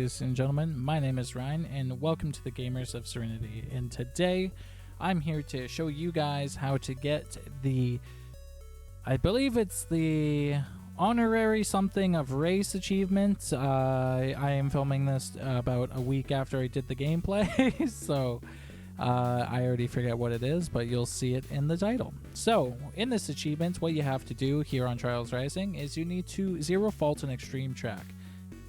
ladies and gentlemen. My name is Ryan, and welcome to the Gamers of Serenity. And today, I'm here to show you guys how to get the, I believe it's the Honorary something of R.A.C.E achievement. I am filming this about a week after I did the gameplay, so I already forget what it is, but you'll see it in the title. So, in this achievement, what you have to do here on Trials Rising is you need to zero fault an extreme track.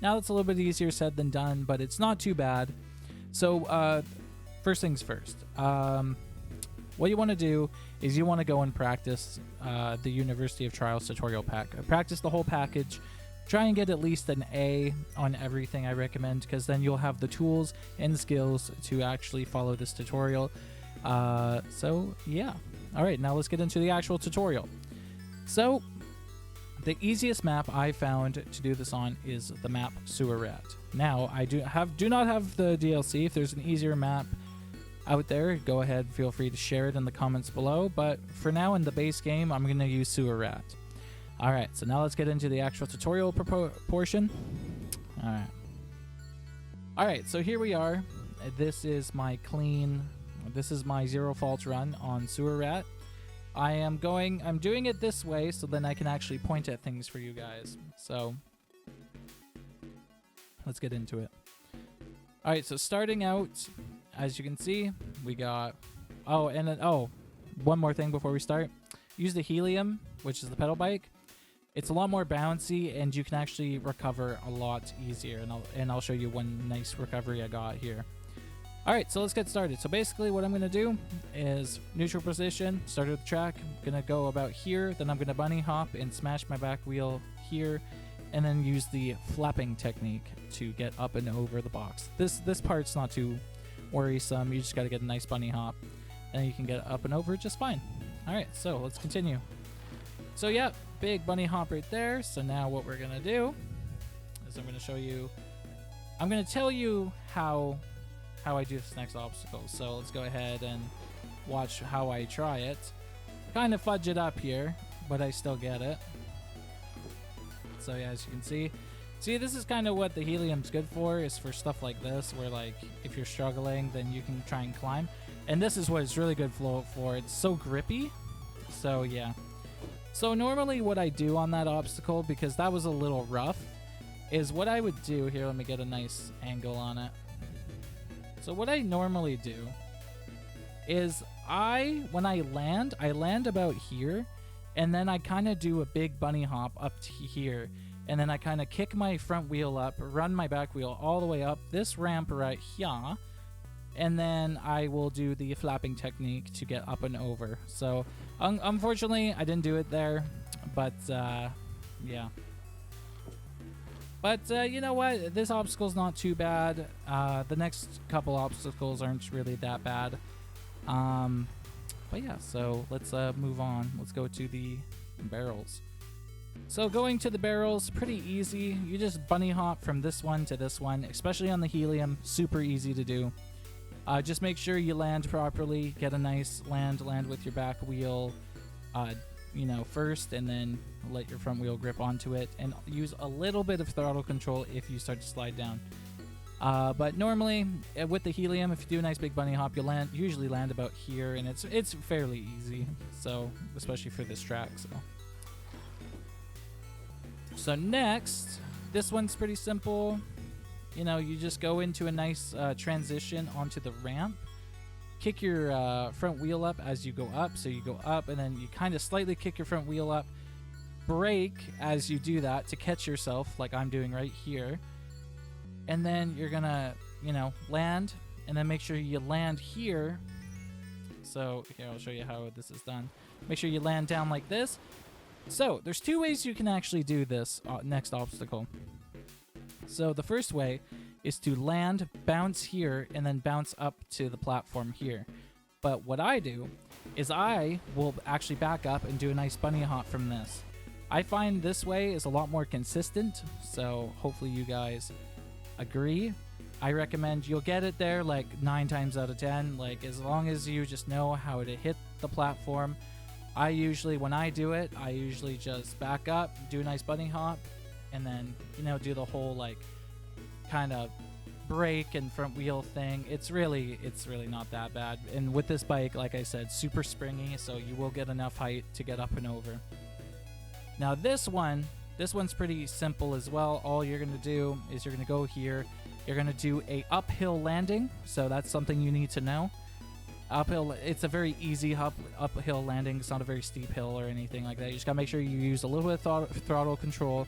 Now, that's a little bit easier said than done, but it's not too bad. So, first things first. What you want to do is you want to go and practice the University of Trials tutorial pack. Practice the whole package. Try and get at least an A on everything, I recommend, because then you'll have the tools and skills to actually follow this tutorial. So, yeah. Alright, now let's get into the actual tutorial. So, the easiest map I found to do this on is the map Sewer Rat. Now, I do not have the DLC. If there's an easier map out there, go ahead, feel free to share it in the comments below. But for now, in the base game, I'm going to use Sewer Rat. Alright, so now let's get into the actual tutorial portion. Alright, so here we are. This is my zero fault run on Sewer Rat. I'm doing it this way so then I can actually point at things for you guys. So, let's get into it. Alright, so starting out, as you can see, we got... one more thing before we start. Use the helium, which is the pedal bike. It's a lot more bouncy, and you can actually recover a lot easier. And I'll show you one nice recovery I got here. Alright, so let's get started. So basically what I'm going to do is neutral position, start of the track. I'm going to go about here, then I'm going to bunny hop and smash my back wheel here, and then use the flapping technique to get up and over the box. This part's not too worrisome. You just got to get a nice bunny hop, and you can get up and over just fine. Alright, so let's continue. So yeah, big bunny hop right there. So now what we're going to do is I'm going to tell you how I do this next obstacle. So let's go ahead and watch how I try it. Kind of fudge it up here, but I still get it. So yeah, as you can see, this is kind of what the helium's good for, is for stuff like this, where like if you're struggling, then you can try and climb. And this is what it's really good for. It's so grippy. So yeah. So normally what I do on that obstacle, because that was a little rough, is what I would do here. Let me get a nice angle on it. So what I normally do is when I land about here, and then I kind of do a big bunny hop up to here, and then I kind of kick my front wheel up, run my back wheel all the way up this ramp right here, and then I will do the flapping technique to get up and over. So unfortunately, I didn't do it there, but yeah. But you know what? This obstacle's not too bad. The next couple obstacles aren't really that bad. But yeah, so let's move on. Let's go to the barrels. So going to the barrels, pretty easy. You just bunny hop from this one to this one, especially on the helium. Super easy to do. Just make sure you land properly. Get a nice land with your back wheel, first, and then let your front wheel grip onto it, and use a little bit of throttle control if you start to slide down. But normally with the helium, if you do a nice big bunny hop, you'll usually land about here, and it's fairly easy. So especially for this track. So next, this one's pretty simple. You just go into a nice transition onto the ramp. Kick your front wheel up as you go up. So you go up, and then you kind of slightly kick your front wheel up. Brake as you do that to catch yourself, like I'm doing right here. And then you're going to, land, and then make sure you land here. So here, I'll show you how this is done. Make sure you land down like this. So there's two ways you can actually do this next obstacle. So the first way is to land, bounce here, and then bounce up to the platform here. But what I do is I will actually back up and do a nice bunny hop from this. I find this way is a lot more consistent, so hopefully you guys agree. I recommend you'll get it there like 9 times out of 10, like as long as you just know how to hit the platform. When I do it, I usually just back up, do a nice bunny hop, and then, do the whole like kind of brake and front wheel thing, it's really not that bad. And with this bike, like I said, super springy, so you will get enough height to get up and over. Now this one's pretty simple as well. All you're going to do is you're going to go here. You're going to do a uphill landing, so that's something you need to know. Uphill, it's a very easy uphill landing. It's not a very steep hill or anything like that. You just got to make sure you use a little bit of throttle control,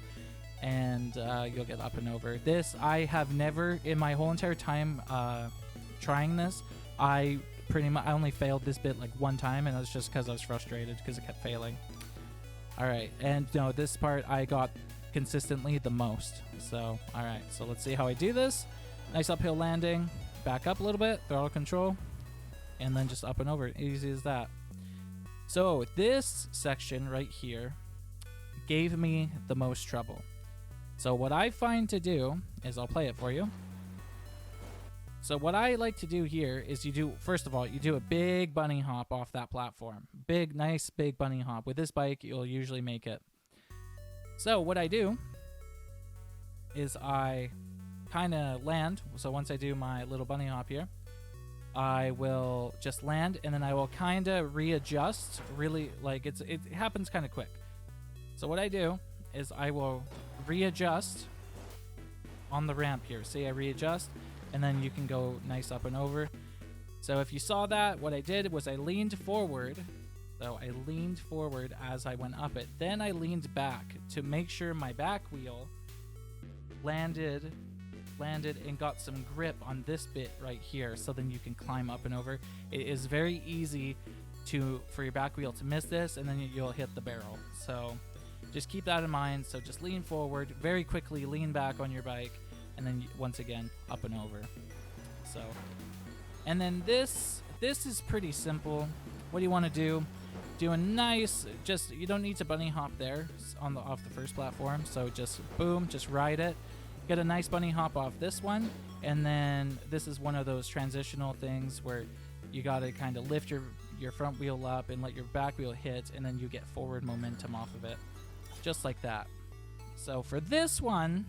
and you'll get up and over. This, I have never, in my whole entire time trying this, I only failed this bit like one time, and that's just because I was frustrated because it kept failing. Alright, and no, this part I got consistently the most. So, alright, so let's see how I do this. Nice uphill landing, back up a little bit, throttle control, and then just up and over. Easy as that. So, this section right here gave me the most trouble. So what I find to do is, I'll play it for you. So what I like to do here is first of all, you do a big bunny hop off that platform. Nice big bunny hop. With this bike, you'll usually make it. So what I do is I kind of land. So once I do my little bunny hop here, I will just land, and then I will kind of readjust. Really, like it happens kind of quick. So what I do is I will readjust on the ramp here. See, I readjust, and then you can go nice up and over. So if you saw that, what I did was I leaned forward. So I leaned forward as I went up it. Then I leaned back to make sure my back wheel landed and got some grip on this bit right here, so then you can climb up and over. It is very easy for your back wheel to miss this, and then you'll hit the barrel. So just keep that in mind. So just lean forward, very quickly lean back on your bike, and then once again up and over. So, and then this is pretty simple. What do you want to do? Do a nice, you don't need to bunny hop there off the first platform. So just boom, just ride it. Get a nice bunny hop off this one, and then this is one of those transitional things where you got to kind of lift your front wheel up and let your back wheel hit, and then you get forward momentum off of it. Just like that. So for this one,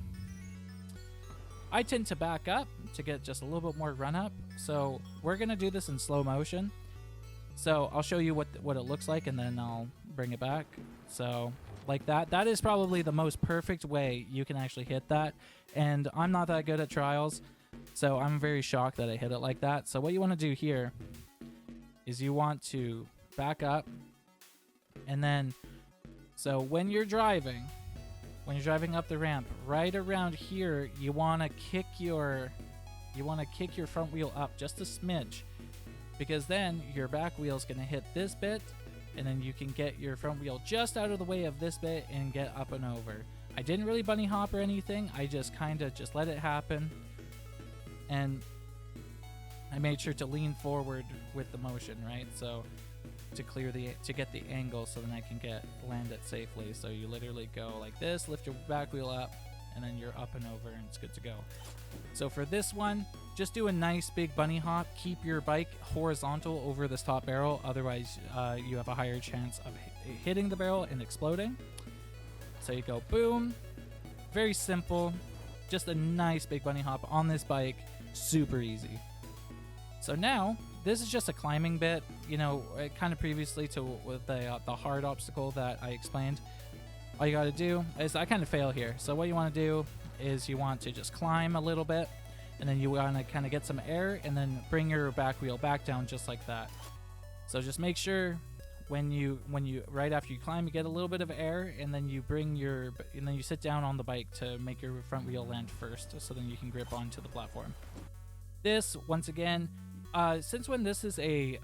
I tend to back up to get just a little bit more run up. So we're going to do this in slow motion. So I'll show you what it looks like, and then I'll bring it back. So like that. That is probably the most perfect way you can actually hit that. And I'm not that good at trials, so I'm very shocked that I hit it like that. So what you want to do here is you want to back up, and then so when you're driving up the ramp, right around here, you want to kick your front wheel up just a smidge, because then your back wheel is going to hit this bit, and then you can get your front wheel just out of the way of this bit and get up and over. I didn't really bunny hop or anything. I just kind of just let it happen, and I made sure to lean forward with the motion, right? So to get the angle, so then I can land it safely. So you literally go like this, lift your back wheel up, and then you're up and over, and it's good to go. So for this one, just do a nice big bunny hop. Keep your bike horizontal over this top barrel, otherwise you have a higher chance of hitting the barrel and exploding. So you go boom, very simple, just a nice big bunny hop on this bike, super easy. So now this is just a climbing bit, kind of previously with the hard obstacle that I explained. All you got to do is, I kind of fail here. So what you want to do is you want to just climb a little bit, and then you want to kind of get some air, and then bring your back wheel back down just like that. So just make sure when you right after you climb, you get a little bit of air, and then you sit down on the bike to make your front wheel land first, so then you can grip onto the platform. This, once again, since when this is a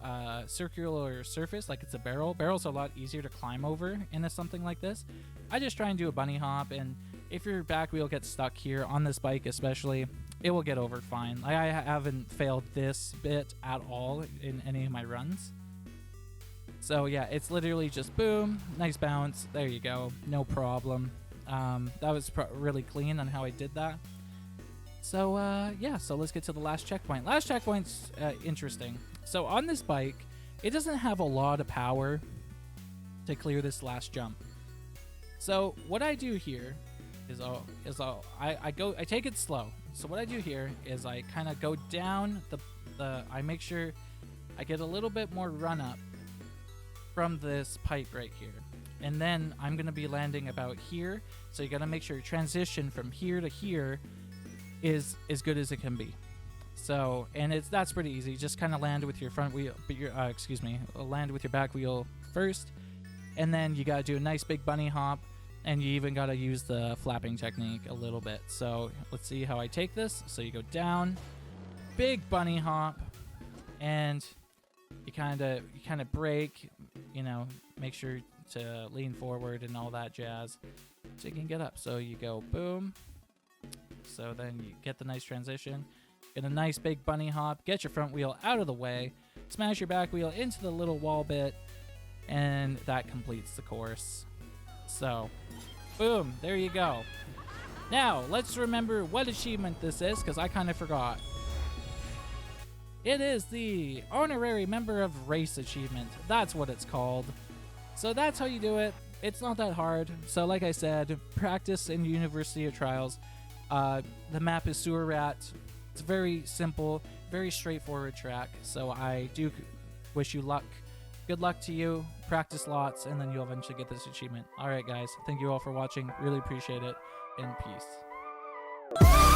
circular surface, like it's a barrels are a lot easier to climb over in something like this. I just try and do a bunny hop, and if your back wheel gets stuck here on this bike especially, it will get over fine. I haven't failed this bit at all in any of my runs. So yeah, it's literally just boom, nice bounce, there you go, no problem. That was really clean on how I did that. So yeah, so let's get to the last checkpoint. Last checkpoint's interesting. So on this bike, it doesn't have a lot of power to clear this last jump. So what I do here is I take it slow. So what I do here is I kind of go down I make sure I get a little bit more run up from this pipe right here. And then I'm going to be landing about here. So you got to make sure your transition from here to here is as good as it can be. So, and that's pretty easy. Just kind of land with your front wheel, but land with your back wheel first. And then you got to do a nice big bunny hop. And you even got to use the flapping technique a little bit. So let's see how I take this. So you go down, big bunny hop, and you kind of brake, make sure to lean forward and all that jazz so you can get up. So you go boom. So then you get the nice transition, get a nice big bunny hop, get your front wheel out of the way, smash your back wheel into the little wall bit, and that completes the course. So, boom, there you go. Now, let's remember what achievement this is, because I kind of forgot. It is the Honorary Member of R.A.C.E achievement. That's what it's called. So that's how you do it. It's not that hard. So like I said, practice in University of Trials. The map is Sewer Rat. It's very simple, very straightforward track. So I do wish you luck. Good luck to you. Practice lots, and then you'll eventually get this achievement. All right, guys. Thank you all for watching. Really appreciate it. And peace.